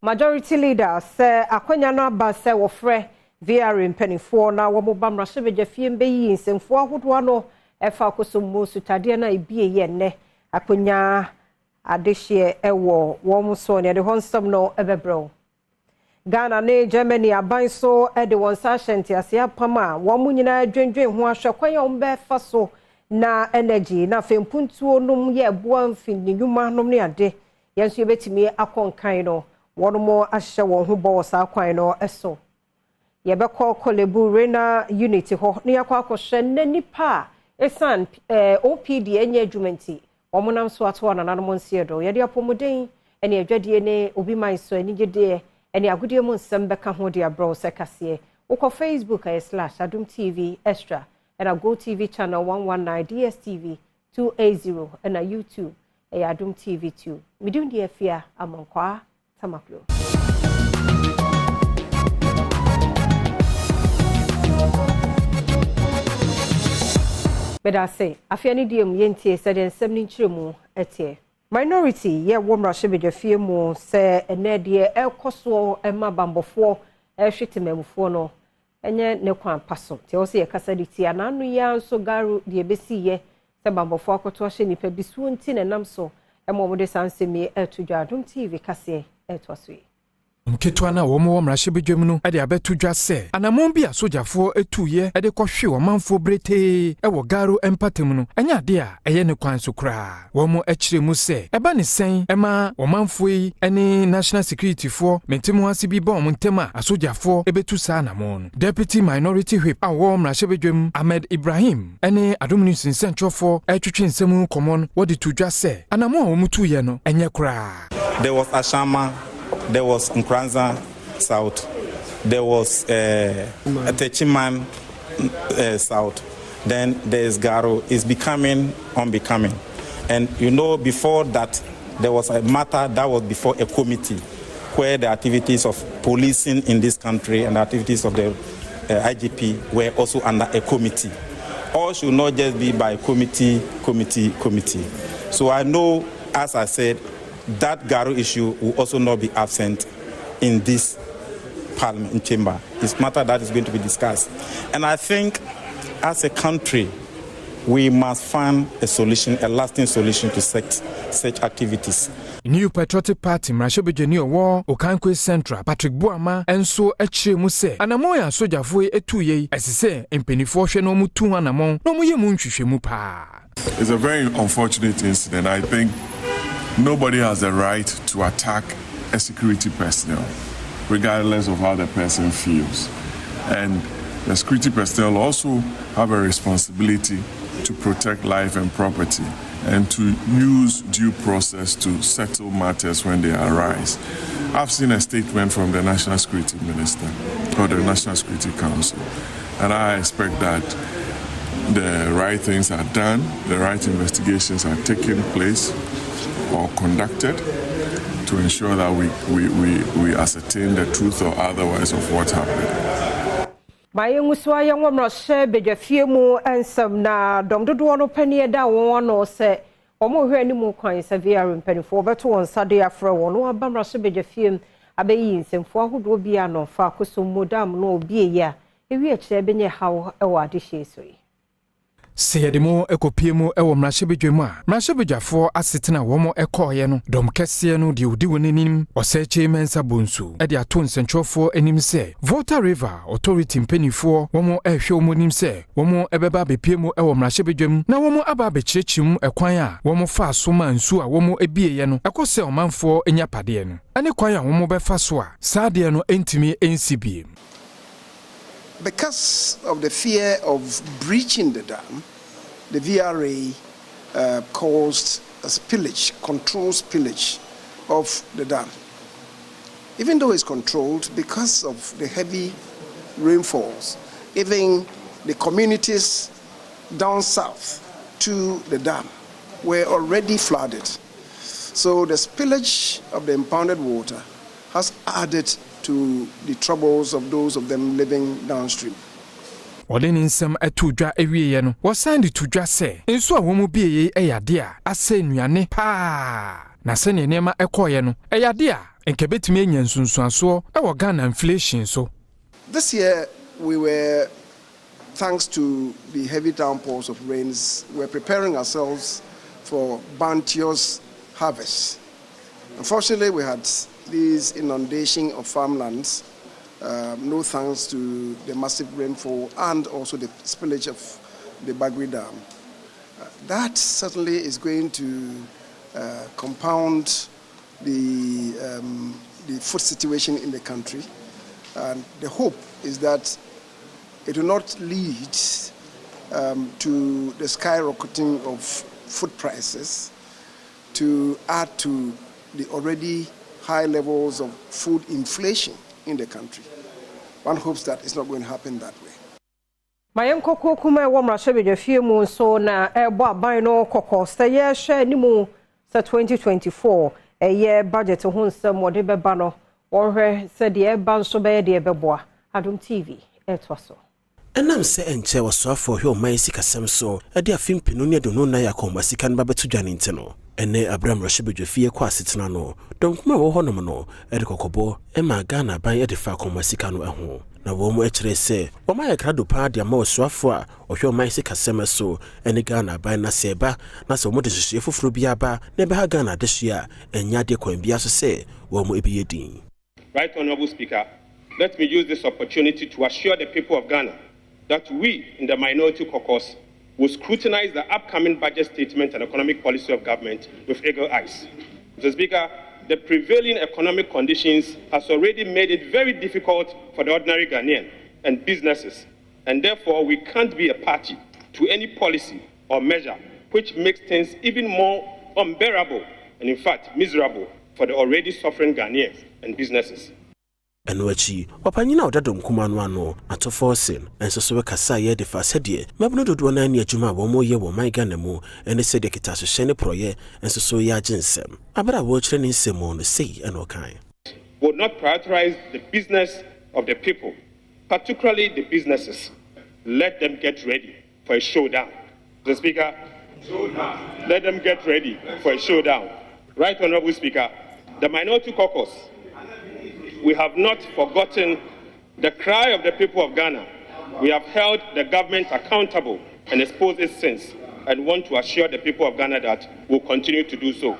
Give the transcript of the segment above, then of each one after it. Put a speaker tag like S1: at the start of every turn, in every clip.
S1: Majority leader say akwanya no aba say wo frɛ VR mpanifo na wo moba mrahyebeje fie mbeyi nsemfo ahodo ano efa kosomo sutade na ebie ye ne akwanya adehye ewo wo mso ne de honsam no ebebro Ghana ne Germany aban so de won sa hyente ase apama wo munyina dwendwen ho ahwekwan ya ombe fa so na energy na fempuntuo num ye boa mfini nnwuma nom ne ade yenso yebetimi akonkan no wono ahye won ho bo sa kwan no eso yebekọ kolebu rena unity ho ne yakọ akọhwe na nipa esan OPD enye adwumenti omonam so ato na nanom nsiedo yede apomuden ene adwadie ne obi man so anigede ene agodie mu nsem beka ho de abro sekase ukọ Facebook /AdomTV extra and Go TV channel 119 DSTV 280 and YouTube AdomTV 2 midun die afia amankwa tamaklo Beda say afia ni diem yentie said en sem ni nchiremu etie minority ye wo mrahyebeje fie mu se ene de ekoso ema bambofo ehwetememfo no enye ne kwan paso te o se ye kasa di tia na anu ya nso garu de besi ye se bambofo akoto hye nipa bisu nti ne nam so emo de sansemi etudwa Adom TV kase etwaso
S2: Mketwa na womo mrahyebejem no ade abetu dwa se anamon bi asojafo etuye ade kwohwe omanfo brete ewo garo empatem no enya ade a eye ne kwan so kra womo ekiremu se eba ne sen ema omanfo yi ene national security for mentemu ase bi ba omntema asojafo ebetu sa anamon deputy minority whip awo mrahyebejem Ahmed Ibrahim ene Adom News nsentwofo etwetwe nsemu common wodi tudwa se anamon omutuye no enye kra.
S3: There was Ashama, there was Nkranza South, there was Techiman South, then there's Garo. It's becoming unbecoming. And you know, before that, there was a matter that was before a committee where the activities of policing in this country and the activities of the IGP were also under a committee. All should not just be by committee. So I know, as I said, that Garo issue will also not be absent in this Parliament chamber. It's a matter that is going to be discussed. And I think as a country, we must find a solution, a lasting solution to such activities.
S2: New Patriotic Party mrahyebeje ni owo Okankwe Central Patrick Buama enso ekiremu se anamon ya sojafo etuye esise empenifo hwe no mutu anamon no moye mu nhwehwemu pa.
S4: It's a very unfortunate incident. I think nobody has the right to attack a security personnel, regardless of how the person feels. And the security personnel also have a responsibility to protect life and property and to use due process to settle matters when they arise. I've seen a statement from the National Security Minister or the National Security Council, and I expect that the right things are done, the right investigations are taking place or conducted to ensure that we ascertain the truth or otherwise of what happened.
S1: Mayenguswa ya mrahyebeje fie mu ensam na domdodo no panie da won no se omo hwe ni mu kwan se VR mpanifo beto won sade afra won no aba mrahyebeje fie abeyi nsemfo ahodo bia no fa kosomo dam no obi ya ewi akire benye hawo ewo adehye so yi
S2: Seyedemo ekopiemu ewo mrahyebejem a mrahyebegjafo asetena womo ekoye no dom kese no de odi wonenim oseche mensa bonsu e de ato nsentwofo anim se Volta River Authority mpanifo womo ehwe omonim se womo ebeba bepiemu ewo mrahyebejem na womo aba bekyerechim ekwan a womo fa so ma nsu a womo ebieye no ekose omanfo enyapade no ane kwan a womo befa so a saade no entimi NCB.
S5: Because of the fear of breaching the dam, the VRA caused a spillage, controlled spillage of the dam. Even though it's controlled, because of the heavy rainfalls, even the communities down south to the dam were already flooded. So the spillage of the impounded water has added to the troubles of those of them living downstream.
S2: Odeni nsem etudwa ewieye no wasandi tudwa se enso a womu bieye eyade a ase nuane pa na se ne nema ekoye no eyade a enkebetimi enya nsunsuaso ewo Ghana inflation so.
S5: This year we were, thanks to the heavy downpours of rains, we're preparing ourselves for bounteous harvest. Unfortunately, we had this inundation of farmlands, no thanks to the massive rainfall and also the spillage of the Bagri Dam. That certainly is going to compound the food situation in the country. And the hope is that it will not lead to the skyrocketing of food prices to add to the already high levels of food inflation in the country. One hopes that it's not going to happen that way.
S1: Mayem koko kuma wa mrashabeje fie mu so na ebo aban no caucus ye hwe ni mu sa 2024 ye budget ho nsem wode beba no wonhwe se de eba nso be de beboa Adom TV etwaso
S6: enam se enche wasofo hwe o man sikasem so e de afimpinu ne de no na yakoma sika no babetu dwane ntino ene Abraham Rashibejo fie kwa setena no donkuma wo honom no e de kokobo e ma Ghana ban e de fa akoma sika no eho na wo mu ekire se wo ma yakrado pa de ma wasofo a ohwe o man sikasem so ene Ghana ban na seba na se wo mu de hwehwe foforo bia ba na be ha Ghana de hwea enya de kwan bia so se wo mu ebiyedin.
S7: Right Honorable Speaker, let me use this opportunity to assure the people of Ghana that we in the Minority Caucus will scrutinize the upcoming budget statement and economic policy of government with eagle eyes. Mr. Speaker, the prevailing economic conditions has already made it very difficult for the ordinary Ghanaian and businesses, and therefore we can't be a party to any policy or measure which makes things even more unbearable and in fact miserable for the already suffering Ghanaians and businesses.
S6: Enwachi wapanyina odadom kumanu ano atoforcing enso so we kasa ye de fa sedie mabno dodo na ani adwuma wo mo ye wo man Ghana mu ene sede kita so hye ne proye enso so ye aginsem abra wo kire ne nsemo no sei enokan
S7: would not prioritize the business of the people, particularly the businesses. Let them get ready for a showdown. The Speaker, let them get ready for a showdown. Right Honorable Speaker, the Minority Caucus, we have not forgotten the cry of the people of Ghana. We have held the government accountable and exposed its sins and want to assure the people of Ghana that we'll continue to do so.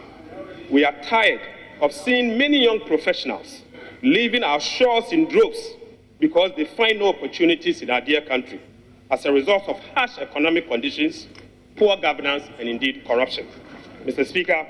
S7: We are tired of seeing many young professionals leaving our shores in droves because they find no opportunities in our dear country as a result of harsh economic conditions, poor governance, and indeed corruption. Mr. Speaker,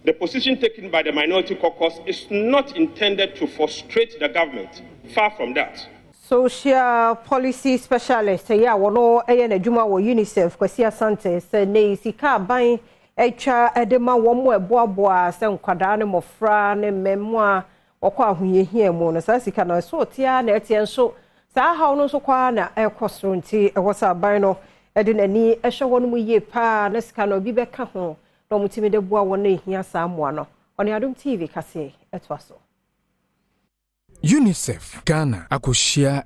S7: the position taken by the Minority Caucus is not intended to frustrate the government. Far from that.
S1: Social policy specialist, wono na juma wo UNICEF kwasi asante se ne sika ban etwa edema wo mo eboaboa se nkwada ne mofra ne memmoa okwa ahoyehia mu no sa sika na so tia na etie nso sa hawo no so kwa na ekosoro nti ewosa ban no ede nani ehwe wono mu ye pa na sika no bi beka ho no mutimi de boa wono ehia sa amoa no oni Adom TV kase etwaso
S2: UNICEF Ghana akoshia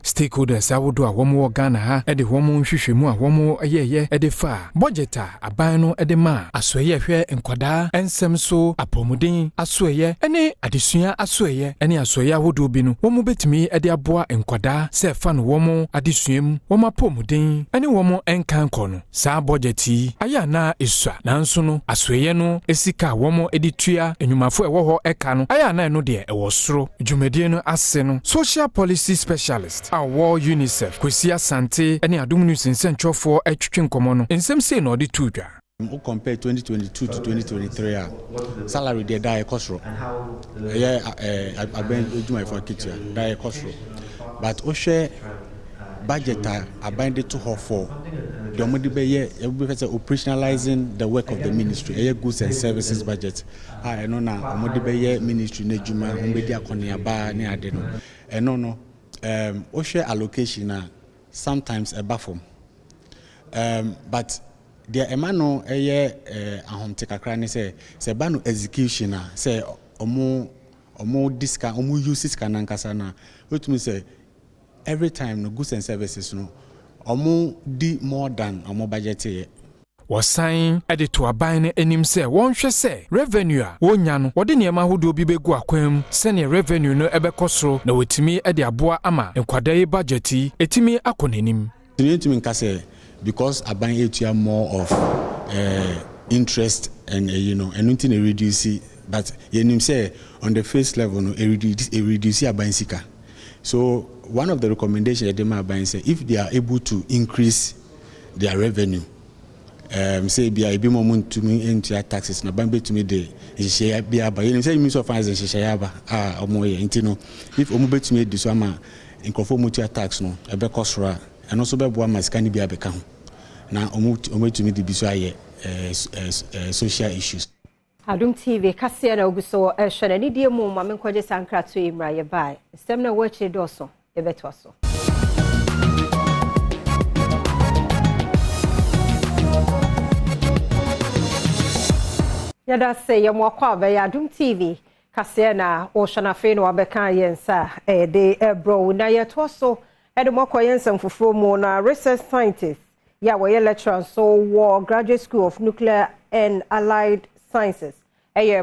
S2: stakeholders awodo a womo Ghana ha de womo hwehwemu a womo ede fa budgeta aban no de ma asoye hwe enkwada ensem so apomuden asoye ene adesua asoye ene asoye awodo bi no womo betimi de aboa enkwada se fa no womo adesuam womo apomuden ene womo enkan kono sa budgeti aya na esua nanso no asoye no esika womo editua enwumafo ewo ho eka no aya na eno de ewo soro Dieno aseno social policy specialist awo UNICEF kwesi asante ene Adom news nsentwofo atwetwe nkomo no ensem sei na odi tudwa
S8: we compare 2022 to 2023 salary there die cost aben ejuma for kitchen die cost but o share budget abandoned to her for the money be here operationalizing the work of the ministry goods and services budget I know na money be here ministry na juma mbedi akonia ba ne ade no eno no o share allocation sometimes a buffer but the emano ahomte kakra ne say ba no execution say omo discount omo uses kanankasa na wetumi say every time no goods and services no omo di more than omo budget.
S2: wɔsan de to aban no anim sɛ wɔnhwɛ sɛ revenue a wɔnya no wɔde nneɛma ahodoɔ bi bɛgu akwan mu sɛnea revenue no ɛbɛkɔ soro na wɔtumi de aboa ama nkwadaa yi budget yi ɛtumi akɔ n'anim.
S8: To nka sɛ because aban etua more of interest and and nothing reduce, but you say on the face level no reduce aban sika. So one of the recommendations that my aban say if they are able to increase their revenue, say be a moment to me into taxes na ban to me the share be aba you say minister of finance share aba omoye intino if omo betumi di so ama nkofo mutua tax no ebe kosora and also be boa maskani bi abeka ho na omo betumi di biso aye social issues.
S1: Adom TV kase na oguso hwene ni die mu ma menkwaje sankrato imra ye bai stem na wachi doso ebeto so. Yada se ye mo kwa be Adom TV kase na o hwena fe no abeka yensa de ebro na ye to so de mo kwa yensam fufuro mu na research scientist ya we lecturer so war Graduate School of Nuclear and Allied Sciences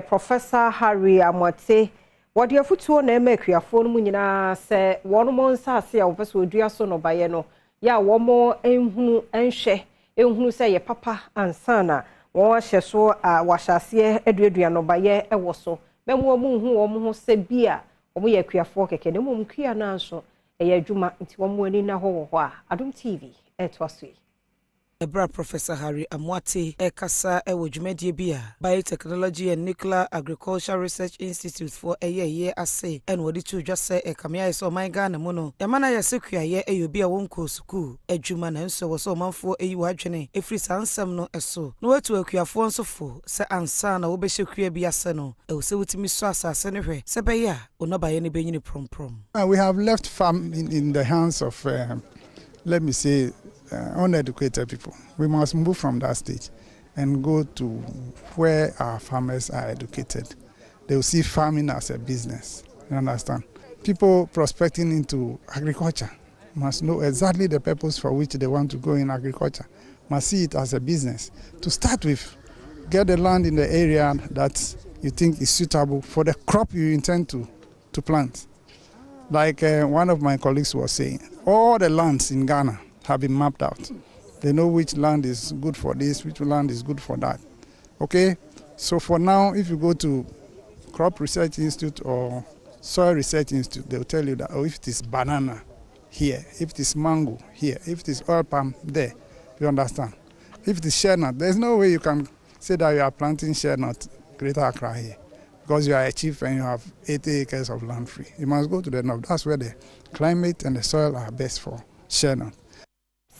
S1: Professor Harry Amote what you futuo na emekuafo no mu nyina se wono mo nsase a opeso odua so no baye no ya wo mo enhunu se ye papa ansana wo hye so a wahase aduadua no baye ewo so memo mu hu wo ho se bia wo ye kuafo keke ne mo mkua na nso adwuma nti wo mo ani na ho a Adom TV etwaso
S9: Ebra Professor Harry Amote ekasa ewo dwumadie bia Biotechnology and Nuclear Agriculture Research Institute for ye ase en wodi tu dwase ekamia so man Ghana mu no yamana yesekua ye eyobi a wonko school adwuma na nso wo so manfo eyi wadwene efri sansam no eso no watu akuafo nsofo se ansa na wo be hekua bi ase no e se wutimi so asase ne hwe se be ya onobaye ne benyini prom.
S10: We have left farm in the hands of let me say uneducated people. We must move from that stage and go to where our farmers are educated. They will see farming as a business. You understand? People prospecting into agriculture must know exactly the purpose for which they want to go in agriculture. Must see it as a business. To start with, get the land in the area that you think is suitable for the crop you intend to plant. Like one of my colleagues was saying, all the lands in Ghana have been mapped out. They know which land is good for this, which land is good for that. Okay? So for now, if you go to Crop Research Institute or Soil Research Institute, they'll tell you that, oh, if it is banana here, if it is mango here, if it is oil palm there, you understand? If it is shea nut, there's no way you can say that you are planting shea nut Greater Accra here, because you are a chief and you have 80 acres of land free. You must go to the north. That's where the climate and the soil are best for shea nut.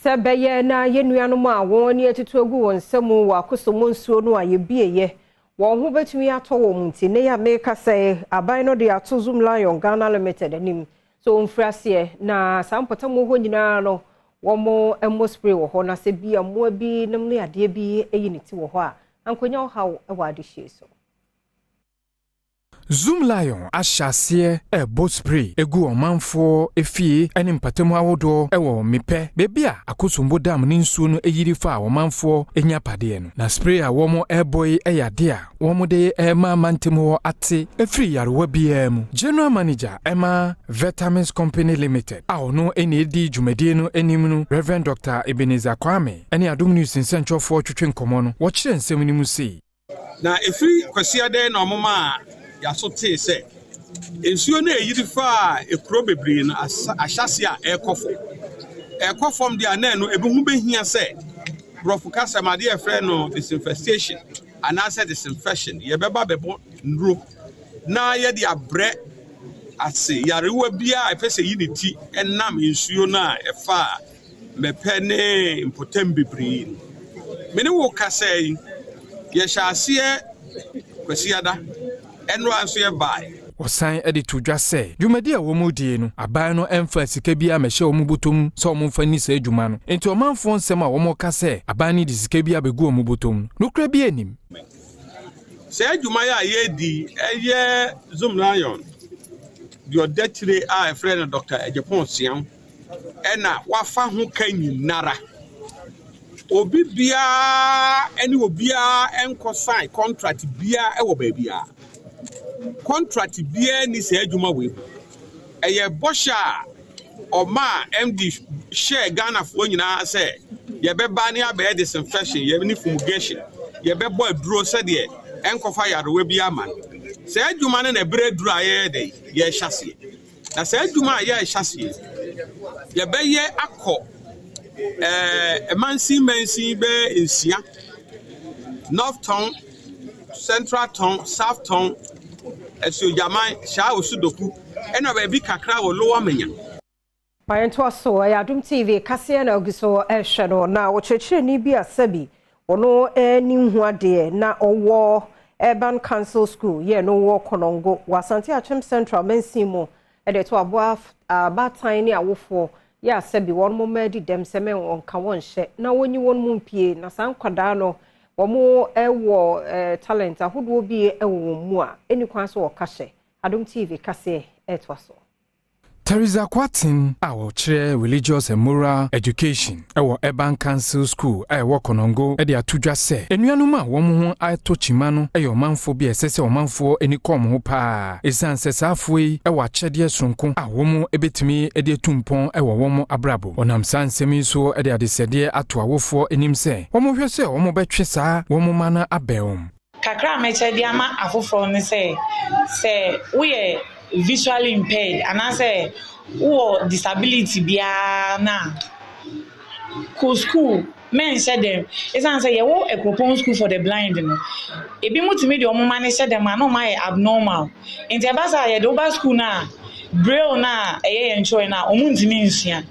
S1: Sebeye na yenuanom a won ni atutu agu won samu wa kosomo nsuo no aye bieye won ho betumi ato wo munti ne ya meka say aban no de ato Zoom Lion Ghana Limited anim so mfrase na sampotamo ho nyina no wo mo emo spray wo ho na se bia mo bi nam ne ade bi eyiniti wo ho a ankonya wo hawo e wa de hye so
S2: Zoom Lion ashase boat spray egu omanfo efie ene mpatemu awodo ewo mepe bebia akosombo dam ne nsuo no eyiri fa omanfo enyapade no na spray a womo airboy eyade a womo de ema mantemu ate efri yarewa bia mu general manager Emma Vitamins Company Limited a ono ene di dwumadie no enim no Reverend Dr. Ebenezer Kwame ene Adom News nsentwofo twetwe nkomo no wo kire nsem ni mu sei
S11: na efri kwasiade na omoma yaso te se ensuo na eyiri fa ekuro bebre na ahyase a ekofom dia na no ebihu behia se brofu kasamade efre no disinfestation anase disinfection ye beba bebo nduro na ye dia abre ase yarewa bia efese yiniti enam ensuo na efa mepe ne impotem bebre mene wo kasai ye hyase kwasiada eno anso ye bai
S2: Osan editu dwase dwumadi a womudie no aban no emfa sika bia mehye omubotom so omfa ni sa adwuma no enti omanfo nsem a womoka se aban ni di sika bia begu omubotom no kra bia nim
S11: se adwuma ya ye di eye Zoom Lion di odetire a friend Dr. Ejepon Siam ena wafa ho kan nyinara obi bia any obia enko sign contract bia e wo ba bia contract bia ni se adwuma we eye bosha Oma MD share Ghana for nyina say ye be ba ne abe disinfection ye ni fumigation ye be boy duro said ye enkofa yarewa bi ama say adwuma ne na bre duro aye dey ye hyase na say adwuma aye hyase ye be ye akọ mansi be insia North Town Central Town South Town eso jaman sha osudoku eno be bi kakra wo lower menya
S1: Parliamentary so Adom TV kase na ogiso ehwe na wochechire ni bi asabi ono ni hu ade na owo Urban Council School ye no wo konongo wasante achem Central Mensimo de to abo abatan ni awofo ye asabi won mo madi dem seme onka won hye na wonyi won mu mpie na san kwada no wo mo ewo talent ahodo bi ewo mu a eni kwan so wo kahye Adom TV kase etwa so
S2: Teresa Kwatin, our chair religious and moral education. Our Urban Council School, our Konongo, Edia Tuja say. Enuanuma, woman, I touch Mano, a your man for be a sessa or man for any com hopa. A son says halfway, our chadia sunko, a woman, a bit me, Edia Tumpon, our woman abrabo. On am san semi so, Edia de Sedia at to our for in him say. Woman, you say, woman, betressa, woman manna a beum.
S12: Kakra mechediama afofro ne say we visually impaired and I say who disability bia na school men said them it's say you a proposed school for the blind no e bi mutimi de omo manage them no my abnormal enti abasa ye do ba school na braille na eye enjoy na omuntimi nsua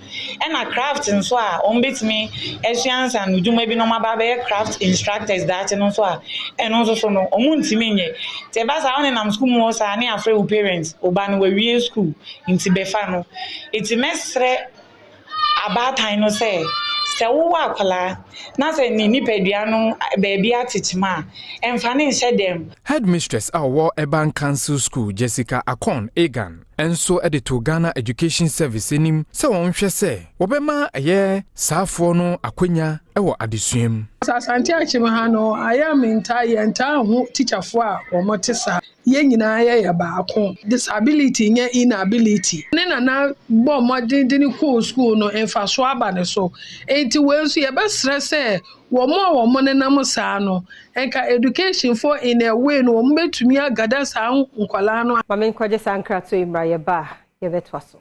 S12: e na craft nso a ombetimi esuans and uduma bi no maba be craft instructors that no so a eno so no omuntimi nye te basa on na school mo sa na afre u parents oba no we school nti befa no iti mesre abatan no say se wo akwala na se ni nipadua no baby atitima emfa ne nse dem
S2: Headmistress our Urban Council School Jessica Akon Egan enso edito Ghana Education Service enim se won hwe se wobema eye saafo no akwanya ewo adesuam
S13: asante achim ha no ayam nta ho teacher fo a omotesa ye nyina ye baako disability nya inability ne na bo modin ko school no emfa so aba ne so enti we so ye be stress womo ne nam saa no enka education for in a way no mo betumi agada saa nkwala no
S1: mame nkwaje sankra to imra ye ba ye betwa so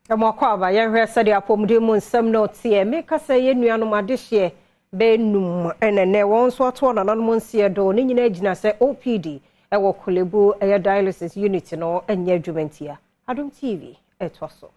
S1: Amokwa aba ye hwe sade apomde mu nsam no tie meka se ye nuanom adehye benum enene won so ato na nanom nsie do ne nyina agina se OPD ewo kolebu eye dialysis unit no enya adwumentia Adom TV etwa so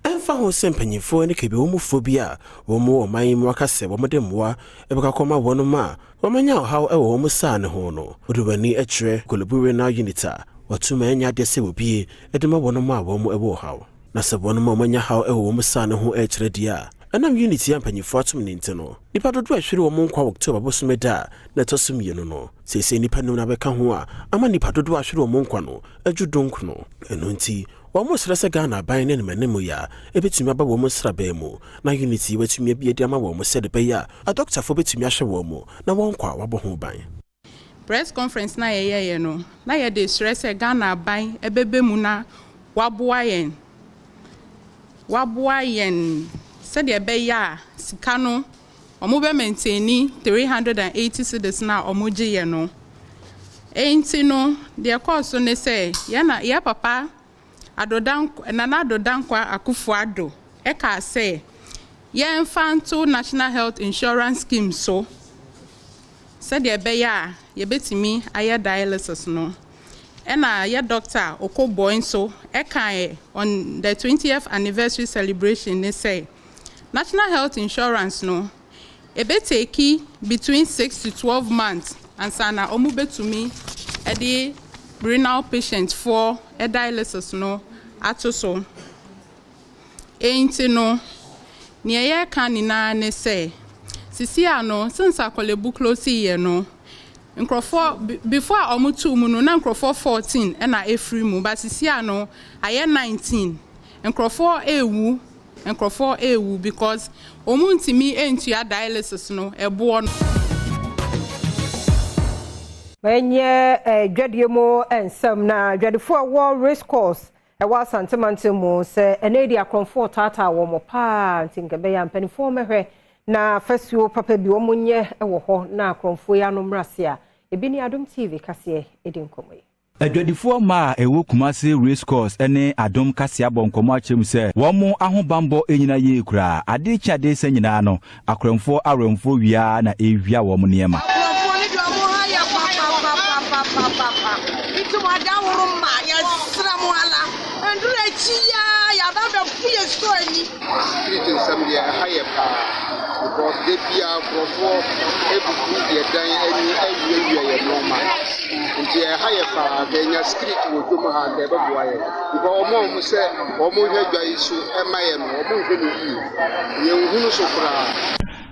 S6: Enfa ho sempanyifo ne kebe omufo bia wo mo man mu akase wo mode moa ebeka koma wono ma wo manya how ewo mo sa ne ho no odubani akire kolebu renal unita watuma enya de se obi edema wono ma wo mo ewo how na se wono ma manya how ewo mo sa ne ho akire dia anam unity ampanyifo atum ne nteno nipa dodo ahwere wo mo nkwa October bosomeda na tosum yeno no sese nipa no na beka ho a ama nipa dodo ahwere wo mo nkwa no adwudonku no eno nti Wamo srese Ghana by ne menemu ya ebetumi aba wo mo srabe mu na unity watumi bia dia ma wo mo sede be ya a doctor fo betumi ahwe wo mo na won kwa wabo ho ban
S14: press conference na ye no na ye de srese Ghana ban ebebe mu na waboa yen sede be ya sika no omo be maintain 380 cedis na omo je ye no enti no de course ne say ya papa Nana Adodankwa Akufo-Addo eka say ye mfanto National Health Insurance Scheme so said ye be ya ye betimi aye dialysis no ena ye doctor Okoboy so eka on the 20th anniversary celebration they say National Health Insurance no e be take between 6 to 12 months and sana omu betumi e de renal patients for a dialysis no atoso enti no ne ye kan ni na ne say sisi ano since akolebu close ye no nkrofo before omutu mu no na nkrofo 14 na efri mu but sisi ano aye 19 nkrofo ewu nkrofo ewu because omuntimi entua dialysis no ebo no
S1: Menye dwadiemo ensam na dwadefo war race course e wa santemante mu se enedi akromfo tata wo mo pa ntinkabe ya mpanifo mehwe na fasuo papa bi wo munye e wo ho na akromfo ya no mrase a ebi ni Adom TV kase edin komoy
S15: Adwadifo ma ewo Kumasi race course ene Adom kase abonkomo achem se wo mo ahobambo enyina ye kura ade kyade se nyina no akromfo aromfo wia na ewia wo mo niema
S16: because they be a for every dan any normal nti higher pa the street wo dum ha de beboaye because omo say omo hwadwa isu emaye no omo hwe ni ye nhunu so kura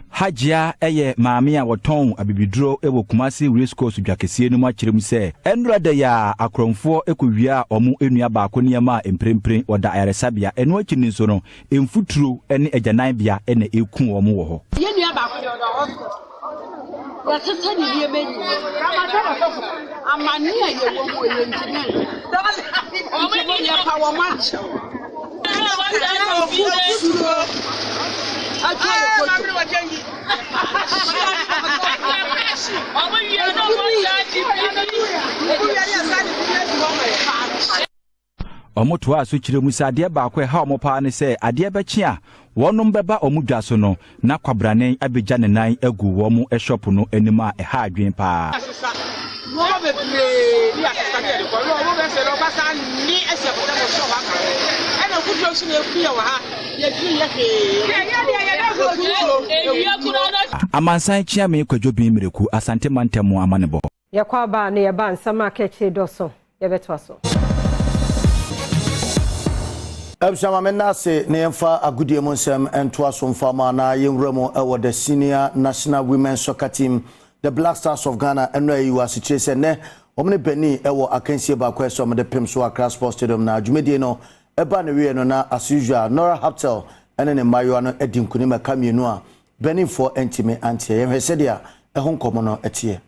S15: Hajia eye maami a woton abibiduro ewo Kumasi race course dwakesie no ma kyerem se enrade ya akromfo ekowia omo enua baako niema emprempren oda ayaresabia eno akini nso no emfuturo ene agyanan bia ene eku omo wo ho
S17: yenua baako ya tete ni niema ni amani ye wo mo yenjina omo ni ya pa wo match
S15: Omoto aso kyire mu sade baako ha omopa ne se ade bechi a wonom beba omudwa so no na kwabrane abegya ne nan agu wo mu shop no anim a ha adwen pa
S17: no bebre bi akasa de ko no be se no basa ni ese ko de so ha ka e na kujo so na ku ya wa ha ye ji ye he
S15: amansan chia me kwadwo bi mreku asante mantemu amanebo
S1: ye kwa ba ne ye ba nsama ka chi do so ye beto so
S18: Abshama menase ne yemfa agudie monsem ento asomfama na yemremo ewo the senior national women's soccer team the Black Stars of Ghana eno ayi asichire se ne omne beni ewo akansie ba kweso omde pem so Accra Sports Stadium na dwumedie no eba ne wie no na as usual Nora Haptel ene ne mayo no edi nkunima kamienu a beni for entime antie yemhwese dia ehon komo no etie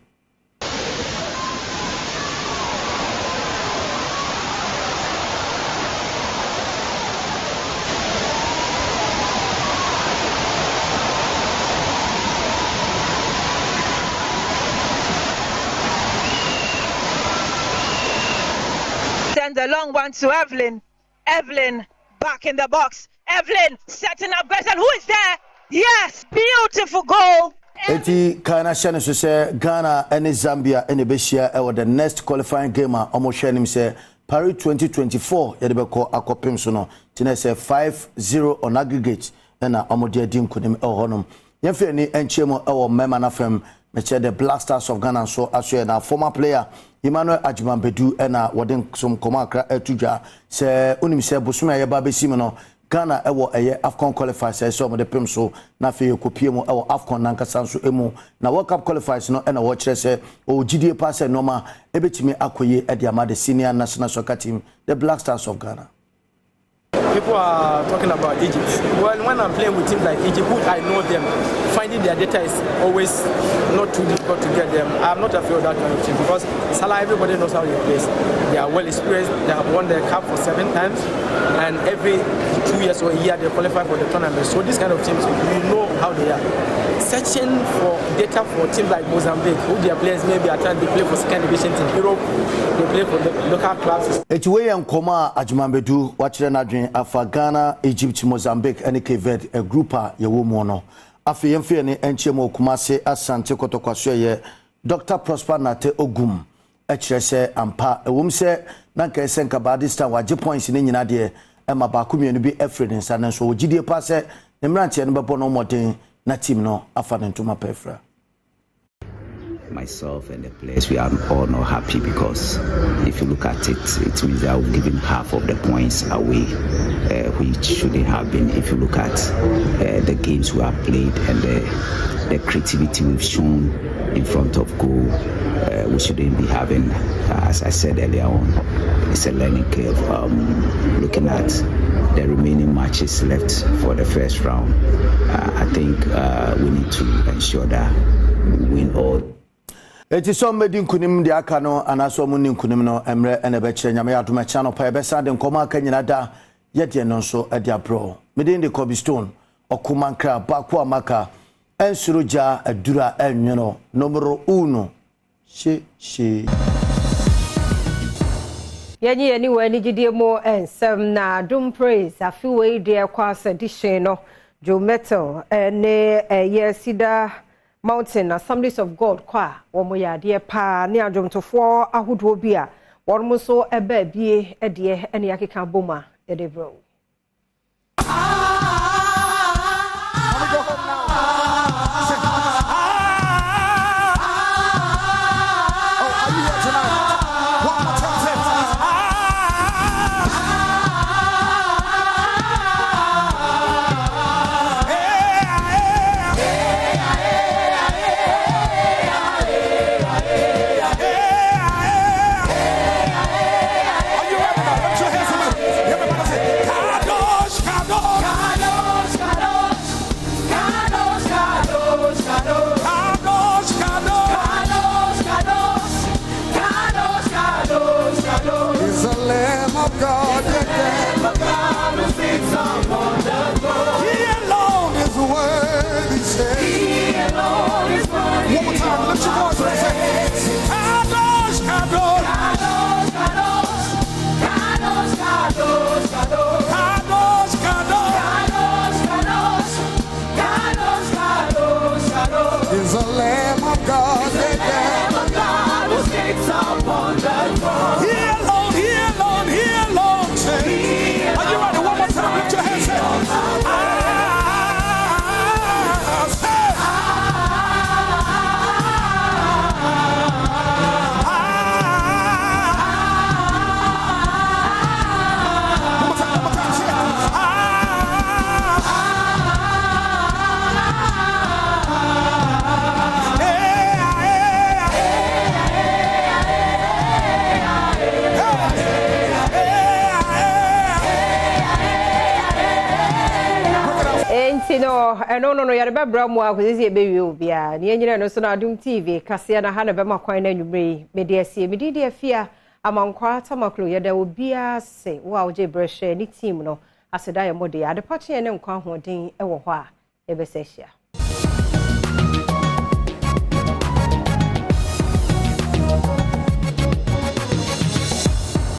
S19: The long one to Evelyn. Evelyn back in the box. Evelyn setting up goals. And who is there? Yes, beautiful goal.
S18: Eti kana shane so say Ghana and Zambia and Beshia ewo the next qualifying game a omo hwe nim say Paris 2024 ye de beko akopem so no tina say 5-0 on aggregate na omo de dim kunim ehonom ye fe ni enchemo ewo mema na fam meche the Black Stars of Ghana so aso na former player Emmanuel Ajimambedu ena wodin som koma akra etudwa se onim se bosome ye ba besim no Ghana ewo eye AFCON qualifiers so mo de pem so na fe kopie mu ewo AFCON nankasa so emu na World Cup qualifiers no ena wo kire se o gidie pass normal ebetimi akoye e de ama the senior national soccer team the Black Stars of Ghana.
S20: People are talking about Egypt. Well, when I'm playing with teams like Egypt, I know them. Finding their data is always not too difficult to get them. I'm not afraid of that kind of team because Salah, everybody knows how they play. They are well experienced. They have won the cup for 7 times, and every 2 years or a year they qualify for the tournament. So these kind of teams, we know how they are. Searching for data for teams like Mozambique, who their players maybe are trying to play for second division in Europe, they play for the local clubs.
S18: Etiwe yankoma Ajimambedu wachire na dwen afa Ghana, Egypt, Mozambique and Cape Verde a grouper ye wo mo no. Afi yemfe ne enchemo Kumasi Asante Kotokwaso ye Dr. Prosper Nate Ogum ekire se ampa ewom se na nka esenka ba this time waje points ne nyina de e ma ba kumienu bi Efred nsa na so ogidie pa se ne mrantie no bebo no modern na team no afa ne ntoma pefra.
S21: Myself and the players, we are all not happy because if you look at it, it means that we've given half of the points away, which shouldn't have been. If you look at the games we have played and the creativity we've shown in front of goal, we shouldn't be having, as I said earlier on, it's a learning curve. Looking at the remaining matches left for the first round. I think we need to ensure that we win all.
S18: It is some made in Kunim de Akano and as some in Kunimno, Emre and a betcha, Yamaya to my channel, Pabesa, and Koma Kanyada, yet yen also at their pro. Medin the Kobe Stone, or Kumankra, Bakwa Maka, and Suruja, a Dura El Nino, numero uno. She.
S1: Yanni anyway, Nijidi more and some na Adom praise a few way dear quas addition Joe Metal and Yesida Mountain Assemblies of God qua Womoya dear pa near Adom to 4 Ahudwobia one muso a baby a dear and Yakika Boma a debro.
S3: Is a lamb of God, the lamb of God who sits upon the throne. He alone, say. Are you ready? One more time, lift your hands, say.
S1: No, no, you're a bramwa with this baby. The engineer so Adom TV, Cassiana Hannah Quine and you bring media see media fear among quarter maclo. There will be a say, wow, J. Brush, any team no, as a diamond, the other party and uncle, a while, a